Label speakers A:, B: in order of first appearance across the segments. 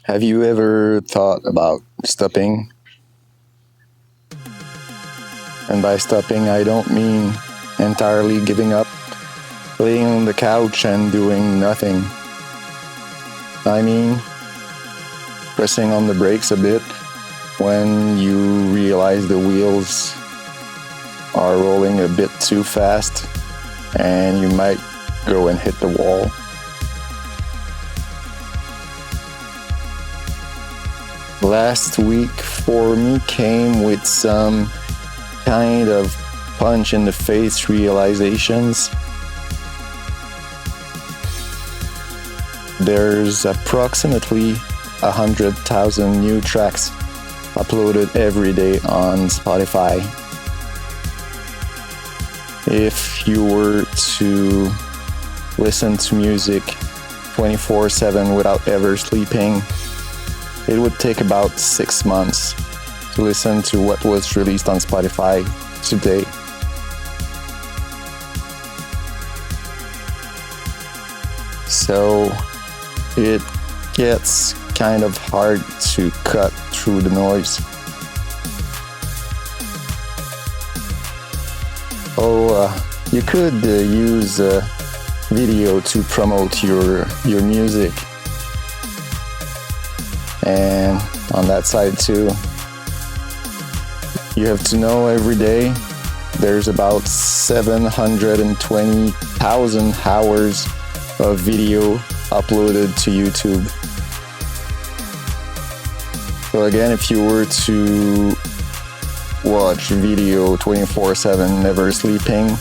A: Have you ever thought about stopping? And by stopping, I don't mean entirely giving up, laying on the couch and doing nothing. I mean pressing on the brakes a bit when you realize the wheels are rolling a bit too fast and you might go and hit the wall. Last week for me came with some kind of punch in the face realizations. There's approximately 100,000 new tracks uploaded every day on Spotify. If you were to listen to music 24/7 without ever sleeping, it would take about 6 months to listen to what was released on Spotify today. So it gets kind of hard to cut through the noise. You could use video to promote your music. And on that side too, you have to know every day there's about 720,000 hours of video uploaded to YouTube. So again, if you were to watch video 24/7, never sleeping,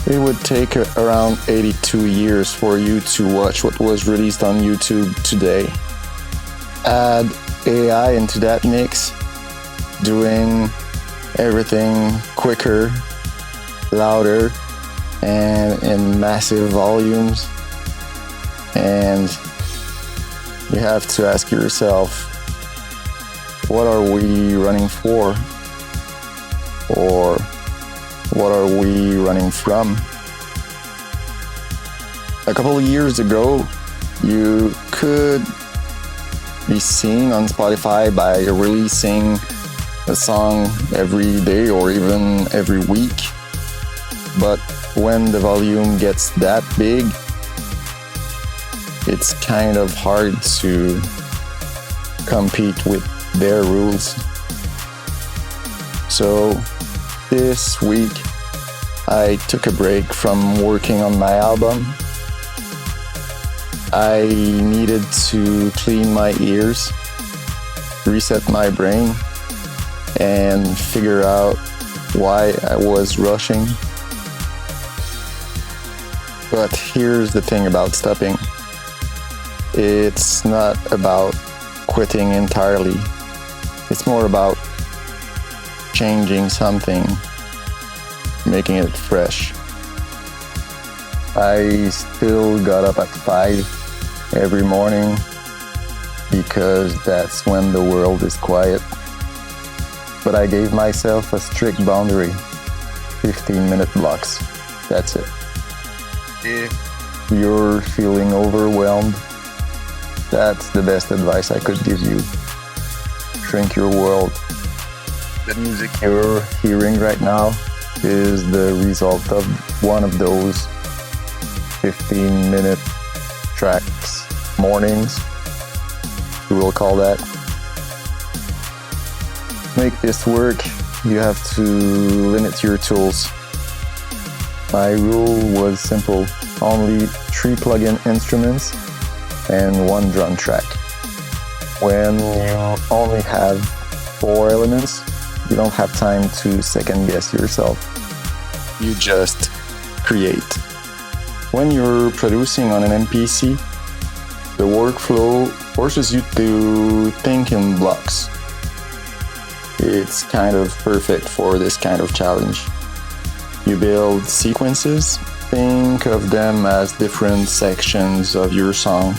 A: it would take around 82 years for you to watch what was released on YouTube today. Add AI into that mix, doing everything quicker, louder, and in massive volumes. And you have to ask yourself, what are we running for? Or what are we running from? A couple of years ago, you could be seen on Spotify by releasing a song every day or even every week. But when the volume gets that big, it's kind of hard to compete with their rules. So this week, I took a break from working on my album. I needed to clean my ears, reset my brain, and figure out why I was rushing. But here's the thing about stopping. It's not about quitting entirely. It's more about changing something, making it fresh. I still got up at 5 every morning because that's when the world is quiet. But I gave myself a strict boundary, 15-minute blocks. That's it. If you're feeling overwhelmed, that's the best advice I could give you. Shrink your world. The music you're hearing right now is the result of one of those 15-minute tracks, mornings, we will call that. Make this work, you have to limit your tools. My rule was simple, only 3 plug-in instruments and 1 drum track. When you only have 4 elements, you don't have time to second guess yourself. You just create. When you're producing on an MPC, the workflow forces you to think in blocks. It's kind of perfect for this kind of challenge. You build sequences, think of them as different sections of your song,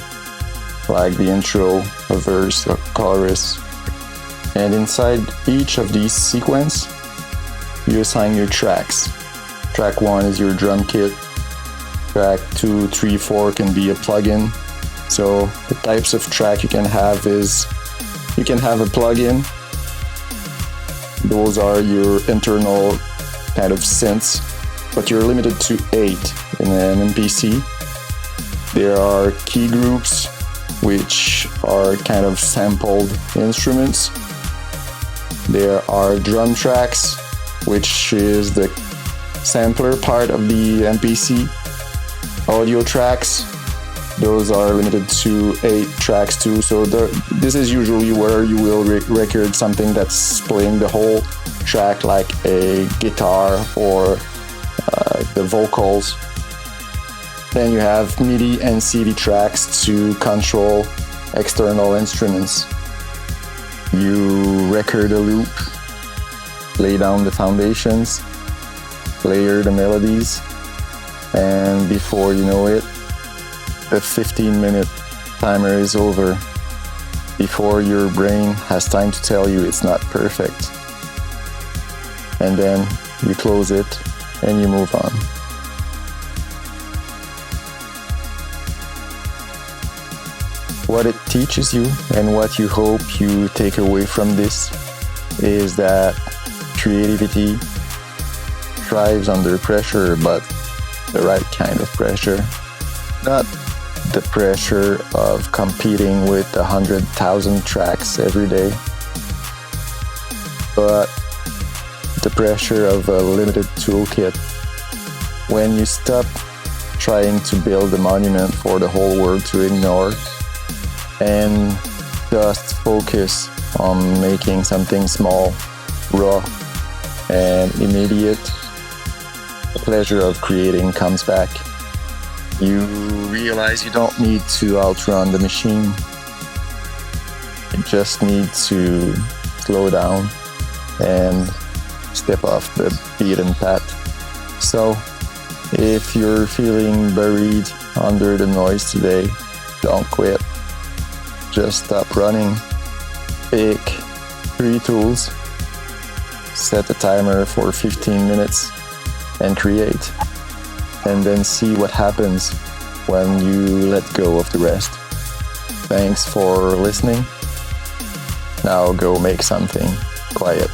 A: like the intro, a verse, a chorus. And inside each of these sequences, you assign your tracks. Track 1 is your drum kit. Track 2, 3, 4 can be a plugin. So the types of track you can have is, you can have a plugin. Those are your internal kind of synths, but you're limited to 8 in an MPC. There are key groups, which are kind of sampled instruments. There are drum tracks, which is the sampler part of the MPC. Audio tracks, those are limited to 8 tracks too. So this is usually where you will record something that's playing the whole track, like a guitar or the vocals. Then you have MIDI and CD tracks to control external instruments. You record a loop, lay down the foundations, layer the melodies, and before you know it, the 15-minute timer is over, before your brain has time to tell you it's not perfect. And then you close it and you move on. What it teaches you and what you hope you take away from this is that creativity thrives under pressure, but the right kind of pressure. Not the pressure of competing with 100,000 tracks every day, but the pressure of a limited toolkit. When you stop trying to build a monument for the whole world to ignore, and just focus on making something small, raw, and immediate, the pleasure of creating comes back. You realize you don't need to outrun the machine. You just need to slow down and step off the beaten path. So, if you're feeling buried under the noise today, don't quit. Just stop running. Pick 3 tools, set a timer for 15 minutes, and create. And then see what happens when you let go of the rest. Thanks for listening. Now go make something quiet.